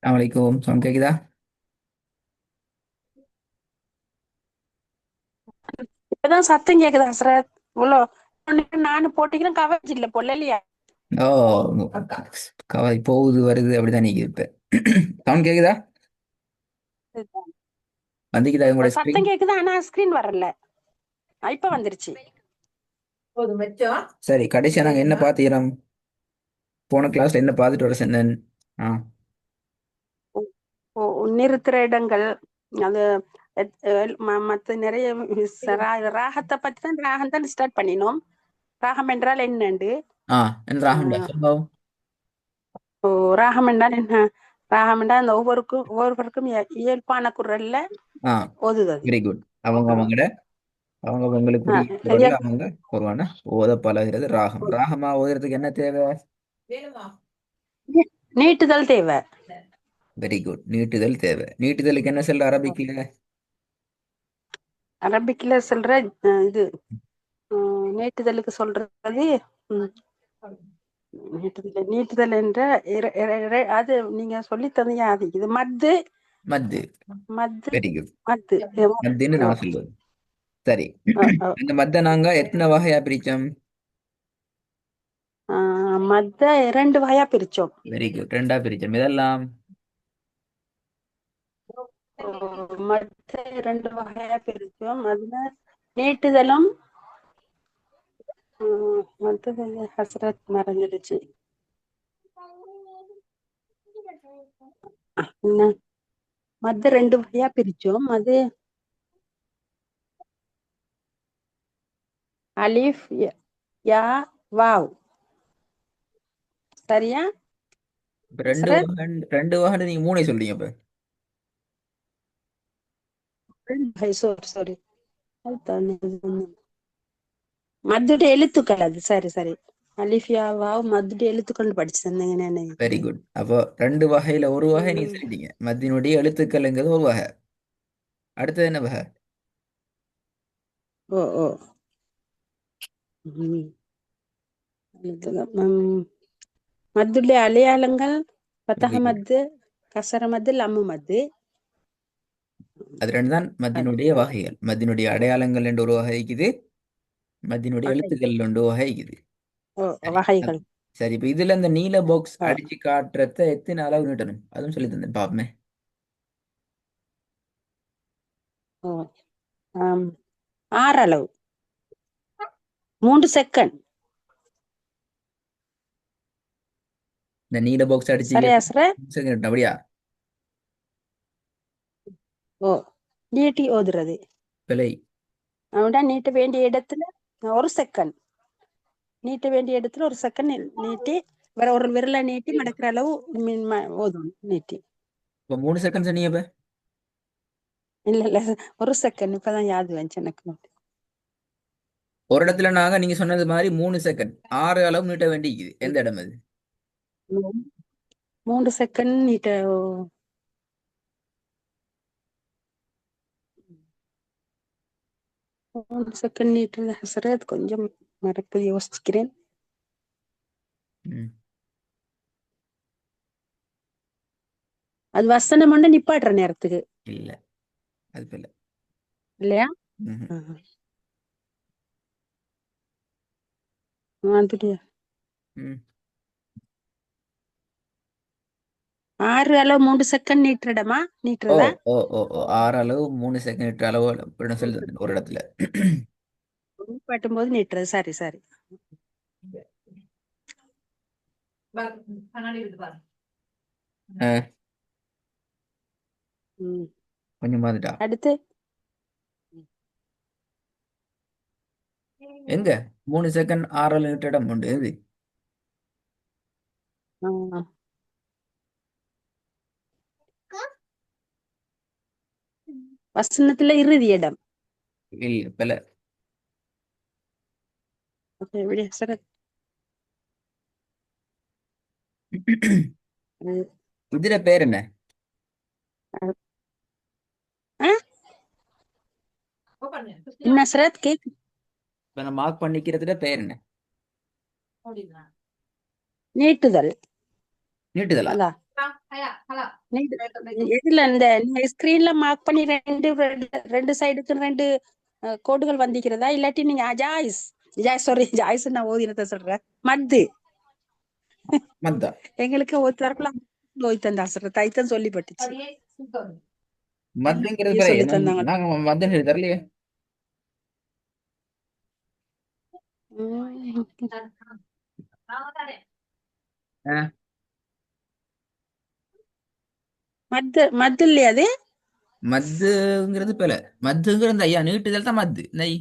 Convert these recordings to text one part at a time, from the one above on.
அலைக்கும் சவுண்ட் கேக்குதா? இப்பதான் சத்தம் கேக்குதா ஹசரத்? இவ்வளோ நானும் போட்டிக்கிறேன், கவர்ச்சி இல்ல போல இல்லையா? ஓ, கவலை போகுது வருது அப்படிதான் நீங்க இப்ப. சவுண்ட் கேக்குதா? வந்துக்குதா உங்களோட ஸ்கிரீன்? சத்தம் கேக்குது, ஆனா ஸ்கிரீன் வரல. இப்ப வந்துருச்சு. சரி, கடைசியா நாங்க என்ன பாத்தீரோம்? போன கிளாஸ்ல என்ன பார்த்துட்டு வர சொன்னேன்? ஆ, நிறுத்துற இடங்கள், அது மத்த நிறைய ராகத்தை பத்தி தான், ராகம் தான் ஸ்டார்ட் பண்ணினோம். ராகம் என்றால் என்னண்டு. ஆ, என்ன ராகம்டா ஆஹ் சம்பவம்? ஓ, ராகம் என்றால் என்ன? ராகம் என்றால் அந்த ஒவ்வொருவருக்கும் இயல்பான குரல்ல ஆ, ஓதுவது. Very good. அவங்க அவங்கட அவங்க அவங்களுக்குரிய சரியா. குரல்ல அவங்க ஒருவான ஓத பழகிறது ராகம். ராகமா ஓதுறதுக்கு என்ன தேவை? நீட்டுதல் தேவை. Very good. நீட்டுதல் தேவை. நீட்டுதலுக்கு என்ன சொல்ற அரபிக்ல? அரபிக்ல சொல்ற இது நீட்டுதலுக்கு சொல்றது. ம், நீட்டுதல் என்ற அது நீங்க சொல்லி தந்தீங்க. அது இது மத்து. மத்து. மத்து. Very good. மத்து. மத்துன்னு ஓ, நான் சொல்லுவேன். சரி. ஓ, ஓ. இந்த மத்த நாங்க எத்தனை வகையா பிரிச்சோம்? மத்த இரண்டு வகையா பிரிச்சோம். Very good. ரெண்டா பிரிச்சோம். இதெல்லாம் ஓ, மத்த இரண்டு வகையா பிரிச்சோம். அதுல நீட்டுதலும் மத்தது ஹசரத் மறந்துடுச்சு. என்ன? மத்த ரெண்டு வகையா பிரிச்சோம். அது அலிஃப், யா, வாவ். சரியா இப்ப ஹசரத்? ரெண்டு வகை நீங்க மூணே சொல்றீங்க இப்ப. Sorry sorry. மத்துடைய எழுத்துக்கள் அது. சரி சரி. அலிஃபியா வாவ் மத்துடைய எழுத்துக்கள் படிச்சு தந்தீங்க நானு. Very good. அப்போ ரெண்டு வகையில ஒரு வகை நீங்க ம். சொல்லிட்டீங்க. மத்தினுடைய எழுத்துக்கள்ங்கிறது ஒரு வகை. அடுத்தது என்ன வகை? ஓ ஓ. ம். ம். மத்துடைய அடையாளங்கள் பத்தக வெரி குட். மத்து, கசர மத்து, லம்மு மத்து. அது ரெண்டு தான் அது மத்தினுடைய வகைகள். மத்தினுடைய அடையாளங்கள் என்று ஒரு வகை இருக்குது. மத்தினுடைய வகைகள். எழுத்துக்கள் என்று ஒரு வகை இருக்குது. ஓ, சரி. வகைகள். சரி, இப்ப இதுல இந்த நீல பாக்ஸ் ஓ அடிச்சு காட்டுறத எத்தனை அளவு நீட்டணும் அதுவும் சொல்லி தந்தேன் பாப்பமே. ஓ. ஆம். ஆறளவு. 3 செகண்ட். இந்த நீல பாக்ஸ் அடிச்சு சரியா சார்? நீட்டணும் அப்படியா? ஓ, நீட்டி ஓதுறது. பிழை. அவன்டா நீட்ட வேண்டிய இடத்துல 1 செகண்ட். நீட்ட வேண்டிய இடத்துல 1 செகண்ட் நீட்டி, வேற ஒரு விரலை நீட்டி மடக்கிற அளவு ஓதணும் நீட்டி. இப்ப 3 செகண்ட் சொன்னீங்க இப்ப. இல்ல இல்ல, 1 செகண்ட். இப்பதான் யாது வந்துச்சு எனக்கு. ஒரு இடத்துல நாங்க நீங்க சொன்னது மாதிரி 3 செகண்ட் 6 அளவு நீட்ட வேண்டிக்குது. எந்த இடம் அது? 3 செகண்ட் நீட்ட. ஓ, 3 செகண்ட் நீட்டுறது ஹசரத், கொஞ்சம் மறக்க யோசிக்கிறேன். ம். அது வசனம் ஒண்ணு நிப்பாட்டுற நேரத்துக்கு. இல்ல, அது பிள்ளை. இல்லையா? ம்ஹும். ஆஹ். வந்துட்டு ம். 6 அளவு 3 செகண்ட் நீட்டுறடமா ஓ, நீட்டுறதா? ஓ, ஓ, ஓ, 6 அளவு 3 செகண்ட் நீட்ட அளவு அப்படின்னு சொல்லி தந்தேன் ஒரு இடத்துல. நிப்பாட்டும் போது நீட்டுறது. சரி சரி. அஹ், ம். கொஞ்சம் பார்த்துட்டா. அடுத்து எங்க 3 செகண்ட் 6 அளவு நீட்ட இடம் உண்டு இது. ஆஹ், வசனத்துல இறுதி இடம். இல்ல பிள்ளை. ஓகே, எப்படி ஹசரத்? அது, இதுல பேர் என்ன? அது, ஆ? என்ன ஹசரத் கேக்? இப்ப நான் மார்க் பண்ணிக்கிறதுல பேர் என்ன? நீட்டுதல். நீட்டுதலா? அதான் நீட்டு இதுல இந்த ஸ்கிரீன்ல மார்க் பண்ணி ரெண்டு ரெண்டு ரெண்டு சைடுக்கு ரெண்டு கோடுகள் வந்திக்கிறதா இல்லாட்டி நீங்க ஜாய்ஸ் சாரி ஜாய்ஸ் நான் ஓதினத்தை சொல்றேன் மத்து மத்தா? எங்களுக்கு ஒருத்தருக்குலாம் நோய் தந்தா சார் தைத்தம் சொல்லிப்பட்டுச்சு மத்துங்கிறது இங்க பிறகு சொல்லி தந்தாங்க நாங்க மத்துன்னு சொல்லி தரலையே. உம் ஆ, மத்து மத்து இல்லையா அது மத்துங்கிறது பிழை. மத்துங்கிறது ஐயா நீட்டுதல் தான் மத்து நை.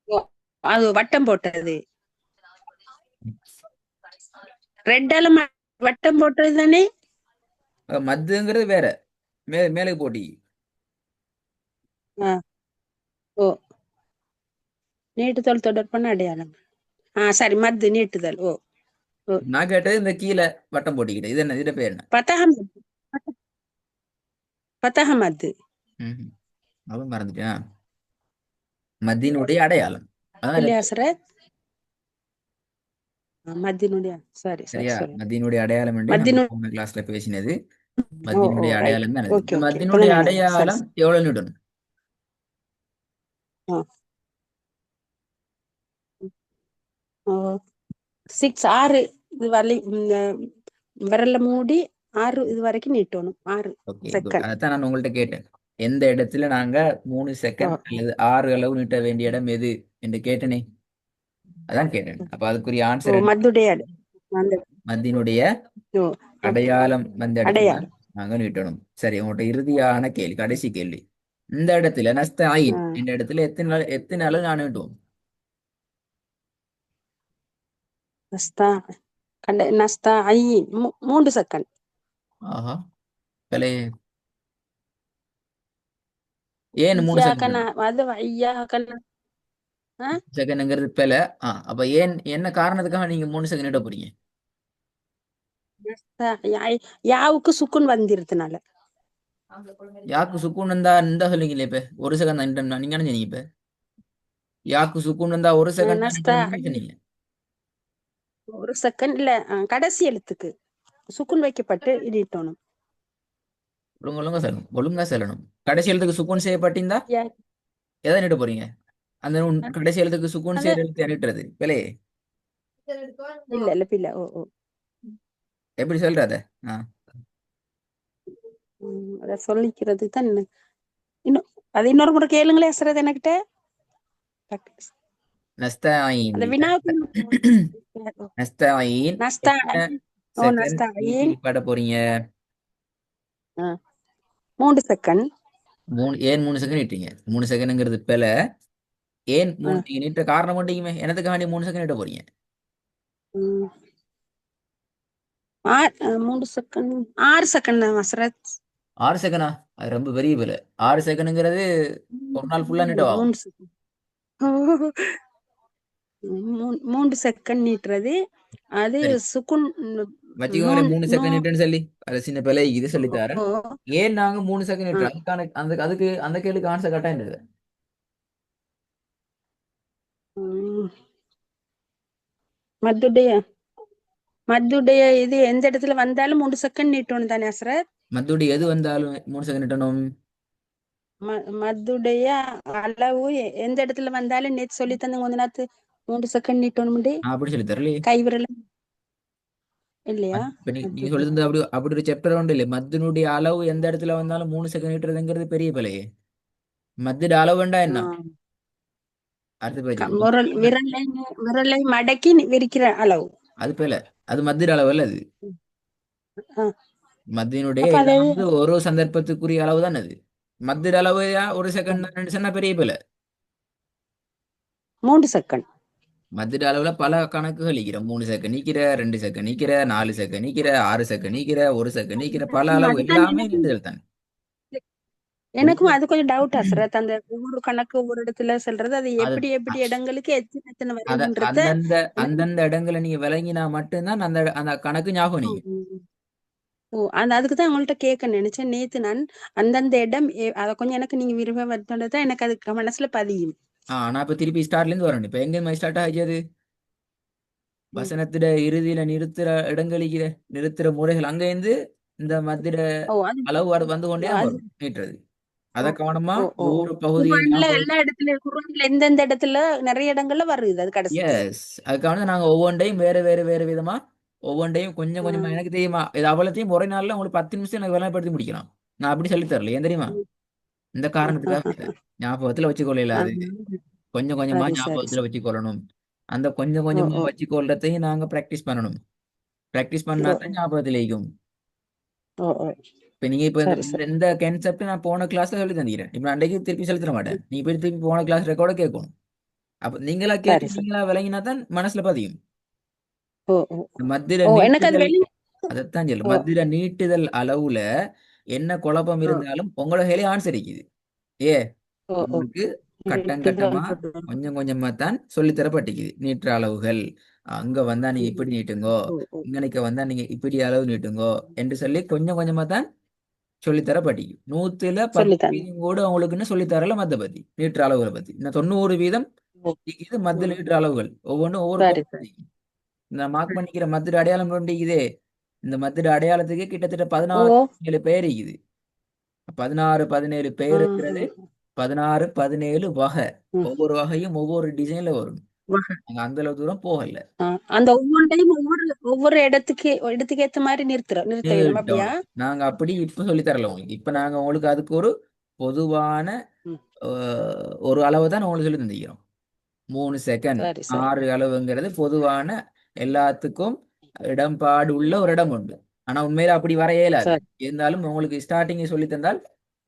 ஓ, அது வட்டம் போட்டது ரெட்டால வட்டம் போட்டது தானே மத்துங்கிறது வேற. மேலுக்கு போட்டி. ஆ, ஓ நீட்டுதல் தொடர்பான அடையாளம் சரி மத்து நீட்டுதல் ஓ ஓ நான் கேட்டது இந்த கீழே வட்டம் போட்டிக்கிட்டு இது என்ன, இதுட பேர் என்ன? பத்தகம் பத்தகம் மத்து ம், அவன் மறந்துட்டேன். மத்தியினுடைய அடையாளம் அதான் இல்லையா இருக்கு. சார் மத்தினுடைய சரி சரி சரியா? சொல்லு மத்தியினுடைய அடையாளம் என்று நம்ம மத்தினு போன கிளாஸ்ல பேசினது. ஓ ஓ மத்தியினுடைய ரைட் அடையாளம் தான் இது. ஓகே இந்த ஓகே மத்தியினுடைய இப்பதான் நினைவு சரி அடையாளம் எவ்வளவு நியூட்டன்? சிக்ஸ் ஆறு இது வரலி விரல மூடி ஆறு இது வரைக்கும் நீட்டணும் 6 ஓகே குட். செகண்ட் அதான் நான் உங்கள்ட்ட கேட்டேன். எந்த இடத்துல நாங்க 3 ஓ செகண்ட் அல்லது 6 அளவு நீட்ட வேண்டிய இடம் எது என்று கேட்டனே. அதான் கேட்டேன். அப்ப அதுக்குரிய ஓ ஆன்சர் என்ன? மத்துடைய அந்த மத்தியினுடைய ஓ ஓகே அடையாளம் வந்த இடத்துல அடையாளம் நாங்க நீட்டணும். சரி, உங்கள்ட்ட இறுதியான கேள்வி, கடைசி கேள்வி. இந்த இடத்துல நஸ்தாயின் இந்த இடத்துல எத்தனை அளவு நான் நீட்டுவோம்? நஸ்தா நஸ்தா ஐ 3 செகண்ட் ஆஹா, கலை. ஏன் 3 ஐயாக்கண்ணா செகண்ட்? அது ஐயாக்கண்ணா செகண்ட்ங்கிறது பிழை. அப்ப ஏன் என்ன காரணத்துக்காக நீங்க 3 செகண்ட் நீட்ட போறீங்க? நஸ்தா யாவுக்கு சுக்குன் வந்திருந்தனால யாக்கு சுக்கூன் இருந்தா இந்த சொல்லிங்களே இப்ப 1 செகண்ட் தான் நின்றோம்னா நீங்க என்ன சொன்னீங்க இப்ப? யாக்கு சுக்கூன் இருந்தா 1 செகண்ட் தான் நஸ்தா நின்றோம்னு சொன்னீங்க. 1 செகண்ட் இல்ல கடைசி எழுத்துக்கு சுக்குன் வைக்கப்பட்டு நீட்டணும் ஒழுங்கு ஒழுங்கா சொல்லணும், ஒழுங்கா சொல்லணும். கடைசி எழுத்துக்கு சுக்கூன் செய்யப்பட்டிருந்தா யா- எதை நீட்ட போறீங்க? அந்த கடைசி எழுத்துக்கு சுக்கூன் அது செய்யற எழுத்து நீட்டுறது பிழையே. இல்ல இல்ல பில்ல ஓ ஓ எப்படி சொல்றாத? ஆ, அத சொல்லிக்கிறது தான் இன்னும் அது இன்னொரு முறை கேளுங்களே அசரத் என்கிட்ட நஸ்தாயின் அந்த இல்ல. வினாவுக்கு நஸ்தாயின் நஸ்தா எத்தனை ஓ செகண்ட் நீட்டி நஸ்தாயின் நிப்பாட்ட போறீங்க? 3 செகண்ட் ஏன் 3 செகண்ட் நீட்டீங்க? 3 செகண்ட்ங்கிறது பிழை. ஏன் நீங்க நீட்ட காரணம் மட்டுமே எனத்துக்காண்டி 3 செகண்ட் நீட்ட போறீங்க? 3 செகண்ட் 6 செகண்ட் தான் அசரத் 6 செகண்டா? அது ரொம்ப பெரிய பிழை. 6 செகண்ட்ங்கிறது ஒரு நாள் ஃபுல்லா நீட்ட ஆகும். 3 செகண்ட் 3 செகண்ட் நீட்டுறது அது சரி, சுக்குன் வச்சுக்கோங்களேன். நூன் 3 செகண்ட் நீட்டுன்னு சொல்லி அது சின்ன பிழை இது சொல்லி தரேன். ஏன் நாங்க 3 செகண்ட் ஆ, நீட்டுறோம்? அதுக்கான அதுக்கு அந்த கேள்விக்கு ஆன்சர் கட்டாயம் இருக்குது. ம், மத்துடைய மத்துடைய இது எந்த இடத்துல வந்தாலும் 3 செகண்ட் நீட்டணும் தானே அசரத் மத்தபடி எது வந்தாலும் 3 செகண்ட் நீட்டணும். மத்துடைய அளவு எந்த இடத்துல வந்தாலும் நேத்து சொல்லி தந்தங்க கொஞ்ச நேரத்து 3 செகண்ட் நீட்டணும் நான் அப்படி சொல்லி தரலையே. கை விரல் இல்லையா இப்ப நீங்க மத்துடைய சொல்லிருந்த அப்படி அப்படி ஒரு சாப்டர் உண்டு இல்லை? மத்தினுடைய அளவு எந்த இடத்துல வந்தாலும் 3 செகண்ட் நீட்டுறதுங்கிறது பெரிய பிழையே. மத்தியோட அளவு வேண்டா என்ன? ஆ, அடுத்த பேஜ். விரலை விரலை மடக்கி விரிக்கிற அளவு அது பிழை. அது மத்தியோட அளவு அல்ல அது. ஆ, மத்தியினுடைய அப்ப அது எல்லாம் ஒரு சந்தர்ப்பத்துக்குரிய அளவு தான் அது. மத்திய அளவு 1 செகண்ட் 2 செகண்ட் பெரிய பிழை. 3 செகண்ட் மத்திய அளவுல பல கணக்குகள் நிக்கிற. 3 செகண்ட் நிக்கிற, 2 செகண்ட் நிக்கிற, 4 செகண்ட் நிக்கிற, 6 செகண்ட் நிக்கிற, 1 செகண்ட் நிக்கிற, பல அளவு அதுதான் எல்லாமே நீண்டுதல் தான். எனக்கும் அது கொஞ்சம் டவுட் அசரத் அந்த ஒவ்வொரு கணக்கு ஒவ்வொரு இடத்துல சொல்றது அது அது எப்படி எப்படி இடங்களுக்கு எத்தனை எத்தனை அத வருதுன்றத அந்தந்த எனக்கு அந்தந்த இடங்களை நீங்க விளங்கினா மட்டும்தான் அந்த அந்த கணக்கு ஞாபகம் நீங்க. ம், ஓ அந்த அதுக்கு தான் உங்கள்ட்ட கேட்க நினைச்சேன் நேத்து நான் அந்தந்த இடம் அத கொஞ்சம் எனக்கு நீங்க விரும்ப வந்தோன்றதான் எனக்கு அது மனசுல பதியும் ஆனா இப்ப திருப்பி ஸ்டார்ட்ல இருந்து வரணும். இப்ப எங்க ஸ்டார்ட் ஆகிச்சது? ம். வசனத்திட இறுதியில நிறுத்துற இடங்களுக்கு நிறுத்துற முறைகள் அங்க இருந்து இந்த மத்திர ஓ அது அளவு வந்து கொண்டே தான் அது வரும் நீட்டுறது. ஓ அதை கவனமா ஓ ஓ ஓ ஒவ்வொரு பகுதியை குர்ஆன்ல ஞாபகம். எல்லா இடத்துலயும் குர்ஆன்ல எந்தெந்த இடத்துல நிறைய இடங்கள்ல வருது அது கடைசிக்கு. எஸ், அதுக்காக நாங்க ஒவ்வொன்றையும் வேற வேற வேற விதமா ஒவ்வொன்றையும் கொஞ்சம் கொஞ்சமா ம். எனக்கு தெரியுமா இது அவ்வளோத்தையும் ஒரே நாள்ல உங்களுக்கு 10 நிமிஷம் எனக்கு விளம்பரப்படுத்தி முடிக்கலாம். நான் அப்படி சொல்லி தரல, ஏன் தெரியுமா? ம். இந்த காரணத்துக்காக சொல்றேன். ஞாபகத்துல வச்சுக்கொள்ள ஆ, இல்லாது கொஞ்சம் கொஞ்சமா சரி சரி ஞாபகத்துல சரி. வச்சுக்கொள்ளணும். அந்த கொஞ்சம் ஓ கொஞ்சமா ஓ வச்சுக்கொள்றதையும் நாங்க பிராக்டிஸ் பண்ணணும். பிராக்டிஸ் பண்ணா ஓ தான் ஞாபகத்துல இருக்கும். ஓ ஓ இப்ப நீங்க இப்ப இந்த சரி இந்த சரி. இந்த கான்செப்ட் நான் போன கிளாஸ்ல சொல்லி தந்திக்கிறேன். இப்ப நான் அன்றைக்கு திருப்பி சொல்லி தர மாட்டேன். நீ போய் திருப்பி போன கிளாஸ் ரெக்கார்ட கேட்கணும். அப்ப நீங்களா சரி கேட்டு சரி. நீங்களா விளங்கினா தான் மனசுல பதியும். ஓ ஓ இந்த மத்திர ஓ எனக்கு அது நீட்டுதல், வெளி. அதைத்தான் சொல்லு, ஓ மத்திர நீட்டுதல் அளவுல என்ன குழப்பம் ஓ இருந்தாலும் உங்களோட கையிலே ஆன்சர் இருக்குது. ஏ ஓ ஓ உங்களுக்கு கட்டம் நீட்டுதல் கட்டமா கொஞ்சம் கொஞ்சமா தான் சொல்லித் தரப்பட்டிருக்குது. நீட்டுற அளவுகள் அங்க வந்தா நீங்க இப்படி நீட்டுங்கோ, ஓ ஓ இங்கனைக்கு வந்தா நீங்க இப்படி அளவு நீட்டுங்கோ என்று சொல்லி கொஞ்சம் கொஞ்சமா தான் சொல்லித் தரப்பட்டிருக்கு. 100ல் 10 சொல்லித்தாங்க. வீதம் கூட அவங்களுக்குன்னு சொல்லித் தரல மத்த பத்தி நீட்டுற அளவுகளை பத்தி. இந்த 90% ஓ இது மத்திய ஓ நீட்டுற அளவுகள் ஒவ்வொன்றும் ஒவ்வொரு சரி சரி. கோணம். இந்த மார்க் பண்ணிக்கிற மத்திர அடையாளம் கொண்டு இதே இந்த மத்திர அடையாளத்துக்கு கிட்டத்தட்ட ஓ 16 பெயர் இருக்குது. 16 17 பெயர் இருக்கிறது. ஆஹ் 16 17 வகை. ம். ஒவ்வொரு வகையும் ஒவ்வொரு டிசைன்ல வரும். வக- நாங்க அந்த அளவு தூரம் போகல. அந்த ஒவ்வொன்றையும் ஒவ்வொரு ஒவ்வொரு இடத்துக்கு ஏத்த மாதிரி நிறுத்த வேணும் அப்படியா? நீட்டணும். நாங்க அப்படி இப்ப சொல்லி தரல உங்களுக்கு. இப்ப நாங்க உங்களுக்கு அதுக்கு ஒரு பொதுவான ம். ஒரு அளவு தான் உங்களுக்கு சொல்லி தந்திக்கிறோம். 3 செகண்ட் சரி சரி 6 அளவுங்கிறது பொதுவான எல்லாத்துக்கும் இடம்பாடு உள்ள ஒரு இடம் உண்டு. ஆனா உண்மையில அப்படி வர இயலாது. சரி. இருந்தாலும் உங்களுக்கு ஸ்டார்டிங் சொல்லி தந்தால்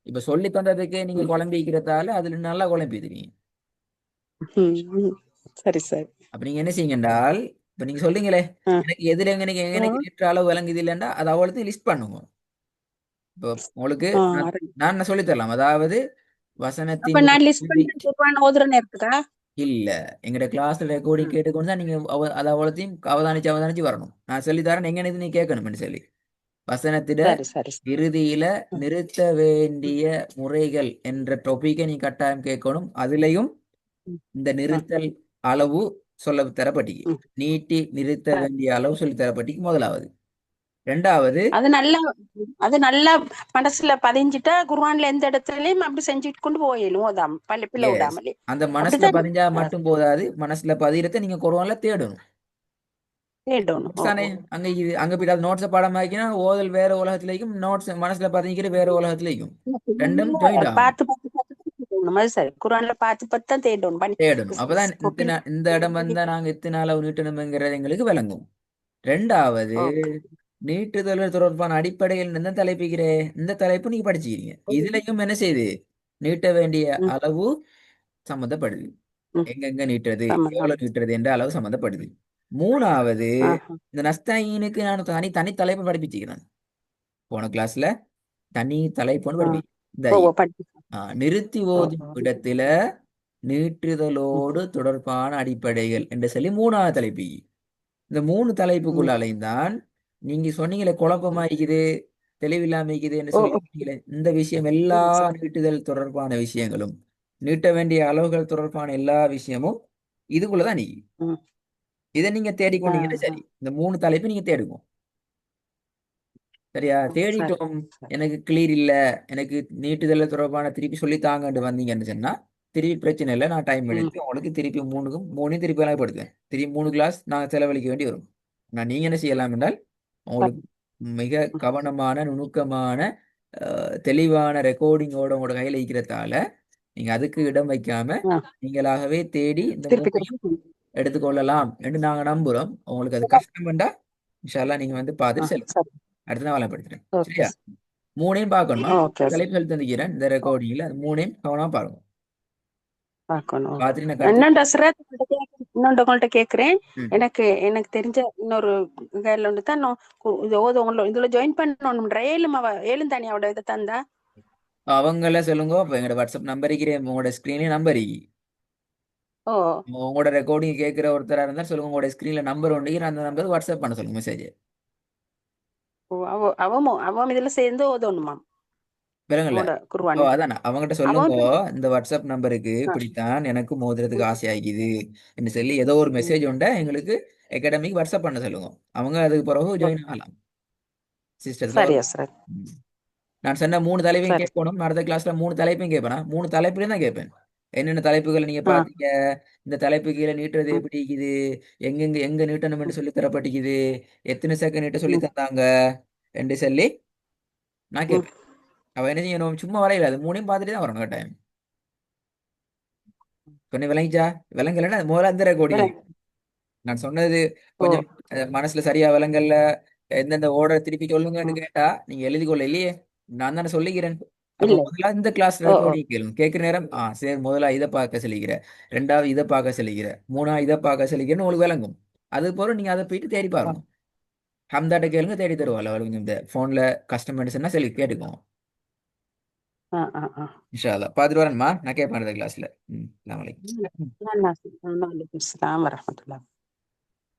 இப்ப சொல்லி தந்ததுக்கே நீங்க ம். குழம்பிக்கிறதால அதுல நல்லா குழம்பிடுவீங்க. ம். ம். சரி சரி. அப்ப நீங்க என்ன செய்யுங்க என்றால், இப்ப நீங்க சொல்றீங்களே ஆ. எனக்கு எதுல எனக்கு ஆ. லிட்டர் அளவு விளங்குது இல்லைன்னா அது அவ்வளோத்தையும் லிஸ்ட் பண்ணுங்க. இப்போ உங்களுக்கு ஆ, நான் right. நான் சொல்லி தரலாம். அதாவது அப்ப வசனத்தின் நான் லிஸ்ட் பண்ணி குர்ஆன் ஓதுற நேரத்துக்கா? இல்ல. எங்கட கிளாஸ்ல ரெக்கார்டிங் ம். கேட்டுக்கொண்டு தான் நீங்க அது அவ்வளத்தையும் அவதானிச்சு அவதானிச்சு வரணும். நான் சொல்லி தரேன் எங்க இது நீ கேட்கணும்னு சொல்லி. வசனத்திட சரி சரி சரி. இறுதியில ம். நிறுத்த ம். வேண்டிய முறைகள் என்ற டொபிக்கை நீ கட்டாயம் கேட்கணும். அதுலயும் ம். இந்த ஆ. நிறுத்தல் அளவு சொல்ல தரப்பட்டிக்கு. ம். நீட்டி நிறுத்த சரி. வேண்டிய அளவு சொல்லி தரப்பட்டிக்கு முதலாவது. ரெண்டாவது, அது நல்லா அது நல்லா மனசுல பதிஞ்சிட்டா குர்ஆன்ல எந்த இடத்துலயும் அப்படி செஞ்சுட்டு கொண்டு போயிடும் ஓதாம பிள்ளை எஸ், விடாமலே. அந்த மனசுல அப்படித்தானே? பதிஞ்சா ஆ, மட்டும் போதாது. மனசுல பதிகிறத நீங்க குர்ஆன்ல தேடணும். தேடணும். ஓ தானே ஓ. அங்க இது அங்க போய் அது நோட்ஸை பாடமாக்கினா ஓதல் வேற உலகத்திலேயும் நோட்ஸ் மனசுல பதிக்கிற வேற உலகத்திலேயும் ரெண்டும் குர்ஆன்ல ஜாயிண்ட் ஆகும். பார்த்து பார்த்து பார்த்து பார்த்து தேடணும். அது சரி. குர்ஆன்ல பார்த்து பார்த்து தான் தேடணும். தேடணும். அப்பதான் கொப்பி. இந்த இடம் வந்தா நாங்க இத்தனை அளவு நீட்டணுங்கிறது எங்களுக்கு விளங்கும். ரெண்டாவது, ஓகே. நீட்டுதல் தொடர்பான அடிப்படையில் இந்த தலைப்புகிறேன். இந்த தலைப்பு நீங்க படிச்சுக்கிறீங்க. இதுலயும் என்ன செய்யுது? நீட்ட வேண்டிய ம். அளவு சம்மந்தப்படுது. ம். எங்கெங்க நீட்டுறது, சமம். எவ்வளவு நீட்டுறது என்ற அளவு சம்மந்தப்படுது. மூணாவது, ஆஹா. இந்த நஸ்தாயினுக்கு நான் தனி தனி தலைப்பு படிப்பிச்சுக்கிறேன். போன கிளாஸ்ல தனி தலைப்புன்னு ஆ. படிப்பேன். இந்த ஓ ஓ, படி. நிறுத்தி ஓ ஓதும் ஓ. இடத்துல ம். நீட்டுதலோடு தொடர்பான அடிப்படைகள் என்று சொல்லி மூணாவது தலைப்பு. இந்த 3 ம். தலைப்புக்குள்ளாலையும் தான் நீங்க சொன்னீங்களே குழப்பமா இருக்குது, தெளிவில்லாம இருக்குது என்று ஓ சொல்லி ஓ. சொன்னீங்களே, இந்த விஷயம் எல்லா ம். சரி. நீட்டுதல் தொடர்பான விஷயங்களும் நீட்ட வேண்டிய அளவுகள் தொடர்பான எல்லா விஷயமும் இதுக்குள்ளதான் நீ ம். இதை நீங்க தேடிக்கொண்டீங்கன்னா ஆஹா. சரி. இந்த 3 தலைப்பு நீங்க தேடுங்க. சரியா? சரி தேடிட்டோம். சரி. எனக்கு கிளியர் இல்ல, எனக்கு நீட்டுதல் தொடர்பான திருப்பி சொல்லித்தாங்கன்னு வந்தீங்கன்னு சொன்னா திருப்பி பிரச்சனை இல்லை. நான் டைம் ம். எடுத்து உங்களுக்கு திருப்பி மூணையும் திருப்பி எல்லாம் படுத்துவேன். திருப்பி 3 கிளாஸ் நான் செலவழிக்க வேண்டி வரும். நான் நீங்க என்ன செய்யலாம் என்றால் உங்களுக்கு சரி. மிக ம். கவனமான நுணுக்கமான தெளிவான ரெக்கார்டிங்கோட உங்களோட கையில் இருக்கிறதால நீங்க அதுக்கு இடம் வைக்காம ஆ. நீங்களாகவே தேடி இந்த திருப்பி மூணையும் திருப்பி. எடுத்துக்கொள்ளலாம் என்று நாங்க நம்புறோம். உங்களுக்கு அது கஷ்டம் வேண்டா இன்ஷால்லா நீங்க வந்து ஆ. பார்த்துட்டு செல்லுங்க. சரி. அடுத்து நான் வேலைப்படுத்துறேன். ஓகே. சரியா? மூணையும் பார்க்கணுமா? ஓகே. தலைப்புகள் தந்திக்கிறேன் இந்த ரெக்கார்டிங்ல மூணையும் கவனமா பாருங்க. பார்க்கணும். ஓகே. பார்த்துட்டு நான் கருத்து. இன்னொன்று சிரேத் இன்னொன்று உங்கள்ட்ட கேட்கிறேன். ம். எனக்கு எனக்கு தெரிஞ்ச இன்னொரு கையில் ஒன்று தான் இது உங்களை இதுல ஜாயின் பண்ணணும். ஏழும் தானே அவட இதை தந்தா. அவங்கள சொல்லுங்க. இப்போ எங்களோட வாட்ஸ்அப் நம்பர் இருக்கிறேன், உங்களோட ஸ்க்ரீன்லேயே நம்பர். ஓ உங்களோட ரெக்கார்டிங் கேட்குற ஒருத்தராக இருந்தால் சொல்லுங்க. உங்களோட ஸ்க்ரீனில் நம்பர் உண்டு, அந்த நம்பர் வாட்ஸ்அப் பண்ண சொல்லுங்க மெசேஜ். ஓ அவன் இதுல சேர்ந்து ஓதணுமாம் விலங்கல்ல. உங்களோட ஓ குருவானில. அதான் அவங்ககிட்ட சொல்லுங்க. அவன் இந்த வாட்ஸ்அப் நம்பருக்கு ஆ, இப்படித்தான் எனக்கு மோதுறதுக்கு ஆசை ஆகிக்குது என்று சொல்லி ஏதோ ஒரு ம், மெசேஜ் உண்டா எங்களுக்கு அகாடமிக்கு வாட்ஸ்அப் பண்ண சொல்லுங்க. அவங்க அதுக்கு பிறகு ஓ, ஜாயின் ஆகலாம் சிஸ்டத்துல சரி யஸ்ரத். நான் சொன்ன 3 தலைப்பையும் சரி. கேட்கணும். அடுத்த கிளாஸ்ல 3 தலைப்பையும் கேட்பேன். 3 தலைப்புலையும் தான் கேட்பேன். என்னென்ன தலைப்புகளை நீங்க ஆ, பாத்தீங்க, இந்த தலைப்பு கீழே நீட்டுறது ம், எப்படி இருக்குது, எங்க நீட்டணும்னு சொல்லி தரப்பட்டிக்குது, எத்தனை செகண்ட் நீட்ட சொல்லி ம், தந்தாங்க என்று சொல்லி நான் ம். கேட்பேன். அவ என்ன செய்யணும், சும்மா வரையில அது 3யும் பார்த்துட்டு தான் வரணும் கட்டாயம். கொஞ்சம் விளங்கிச்சா? விளங்கலைன்னா முதல்ல அந்த ரெக்கார்டிங் விளங்கு. நான் சொன்னது ஓ, கொஞ்சம் மனசுல சரியா விளங்கல்ல, எந்தெந்த ஓர்டர் திருப்பி சொல்லுங்கன்னு ம். கேட்டா நீங்க எழுதி கொள்ள இல்லையே, நான் தானே சொல்லிக்கிறேன். அப்ப இல்ல. முதல்ல இந்த கிளாஸ் ஓ, ஓ. ரெக்கார்டிங் கேளுங்க. கேட்கிற நேரம் சரி முதல்ல இதை பார்க்க சொல்லிக்கிறேன், ரெண்டாவது இதை பார்க்க சொல்லிக்கிறேன், மூணாவது இதை பார்க்க சொல்லிக்கிறேன்னு உங்களுக்கு விளங்கும். அது போல நீங்க அதை போயிட்டு தேடி ஆ, பாருங்க. ஹம்தாட்ட கேளுங்க, தேடி தருவாள் அவளுக்கு. இந்த போன்ல கஸ்டமர்ஸ்னா சொல்லி கேட்டுக்கோங்க. ஆ, ஆ, ஆ. இன்ஷா அல்லாஹ் பார்த்துட்டு வரேன்மா, நான் கேட்பேன் அடுத்த கிளாஸ்ல. ம், அஸ்ஸலாமு அலைக்கும். ம். நல்லா. வலைக்கும் சலாம் வரஹ்மத்துல்லாஹ்.